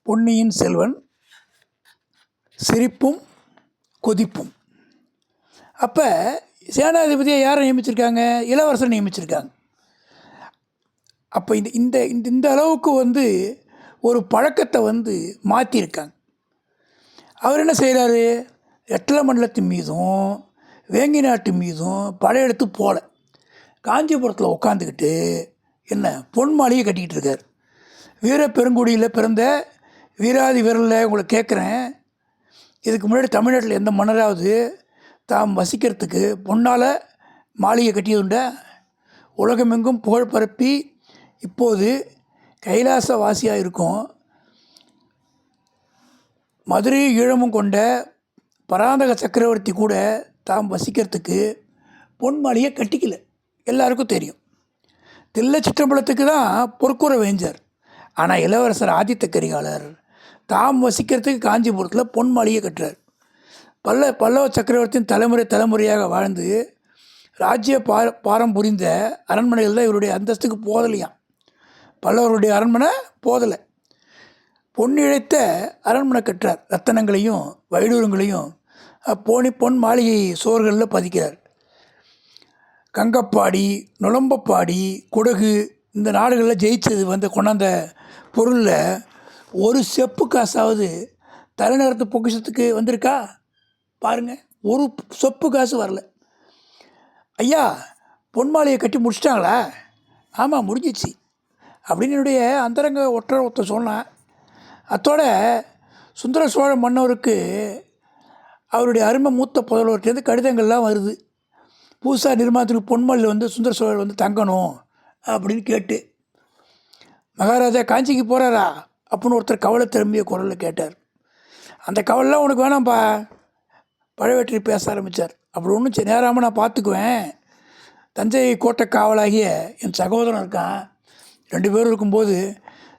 பொன்னியின் செல்வன், சிரிப்பும் கொதிப்பும். அப்போ சேனாதிபதியை யாரை நியமிச்சிருக்காங்க? இளவரசர் நியமிச்சிருக்காங்க. அப்போ இந்த இந்த இந்த அளவுக்கு ஒரு பழக்கத்தை மாற்றிருக்காங்க. அவர் என்ன செய்கிறாரு? எட்டல மண்டலத்தின் மீதும் வேங்கி நாட்டு மீதும் படையெடுத்து போல காஞ்சிபுரத்தில் உட்காந்துக்கிட்டு என்ன பொன் மாளிகை கட்டிக்கிட்டு இருக்கார். வீரப்பெருங்குடியில் பிறந்த வீராதி வீரரில் உங்களை கேட்குறேன், இதுக்கு முன்னாடி தமிழ்நாட்டில் எந்த மன்னராவது தாம் வசிக்கிறதுக்கு பொன்னால் மாளிகை கட்டியதுண்டா? உலகமெங்கும் புகழ் பரப்பி இப்போது கைலாசவாசியாக இருக்கும் மதுரை ஈழமும் கொண்ட பராந்தக சக்கரவர்த்தி கூட தாம் வசிக்கிறதுக்கு பொன் மாளிகை கட்டிக்கல. எல்லாருக்கும் தெரியும். தில்லை சிற்றம்பலத்துக்கு தான் பொற்கூரை வேஞ்சார். ஆனால் இளவரசர் ஆதித்த கரிகாலர் தாம் வசிக்கிறதுக்கு காஞ்சிபுரத்தில் பொன் மாளிகை கட்டுறார். பல்லவ சக்கரவர்த்தியின் தலைமுறையாக வாழ்ந்து ராஜ்ய பாரம் புரிந்த அரண்மனைகள் தான் இவருடைய அந்தஸ்துக்கு போதலையாம். பல்லவருடைய அரண்மனை போதலை. பொன் இழைத்த அரண்மனை கட்டுறார். ரத்தனங்களையும் வைடூரங்களையும் பொன் மாளிகை சோர்களில் பதிக்கிறார். கங்கப்பாடி, நுளம்பப்பாடி, குடகு இந்த நாடுகளில் ஜெயிச்சது கொண்டாந்த பொருளில் ஒரு செப்பு காசாவது தலைநகரத்து பொக்கிஷத்துக்கு வந்திருக்கா பாருங்கள். ஒரு செப்பு காசு வரல. ஐயா, பொன் மாளிகை கட்டி முடிச்சிட்டாங்களா? ஆமாம், முடிஞ்சிச்சு அப்படின்னு என்னுடைய அந்தரங்க ஒருத்தர் சொன்னான். அத்தோட சுந்தர சோழ மன்னருக்கு அவருடைய அருமை மூத்த புதல்வர்கிட்டேருந்து கடிதங்கள்லாம் வருது. புதுசாக நிர்மாணத்துக்கு பொன்மலையில் சுந்தர சோழர் தங்கணும் அப்படின்னு கேட்டு. மகாராஜா காஞ்சிக்கு போகிறாரா அப்படின்னு ஒருத்தர் கவலை திரும்பிய குரலில் கேட்டார். அந்த கவலைலாம் உனக்கு வேணாம்ப்பா, பழவேற்றை பேச ஆரம்பித்தார். அப்படி ஒன்றும் நேராமல் நான் பார்த்துக்குவேன். தஞ்சை கோட்டை காவலாகிய என் சகோதரன் இருக்கான். 2 பேரும் இருக்கும்போது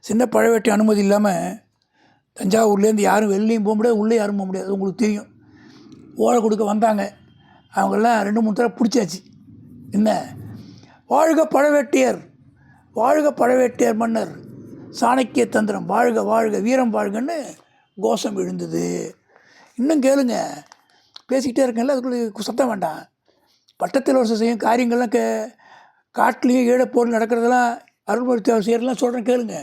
சின்ன பழவேட்டை அனுமதி இல்லாமல் தஞ்சாவூர்லேருந்து யாரும் வெளிலையும் போக முடியாது, உள்ளே யாரும் போக முடியாது. உங்களுக்கு தெரியும். ஓலை கொடுக்க வந்தாங்க. அவங்கெல்லாம் 2-3 தடவை பிடிச்சாச்சு. என்ன, வாழ்க பழவேட்டியர், வாழ்க பழவேட்டியர் மன்னர், சாணக்கிய தந்திரம் வாழ்க வாழ்க, வீரம் வாழ்கன்னு கோஷம் விழுந்தது. இன்னும் கேளுங்க, பேசிக்கிட்டே இருக்கேன்ல, அதுக்குள்ளே சத்தம் வேண்டாம். பட்டத்தில் வருஷம் செய்யும் காரியங்கள்லாம் காட்டிலையும் ஈழப்போர் நடக்கிறதெல்லாம் அருள்மொழி தேவர் செய்கிறதெல்லாம் சொல்கிறேன் கேளுங்க.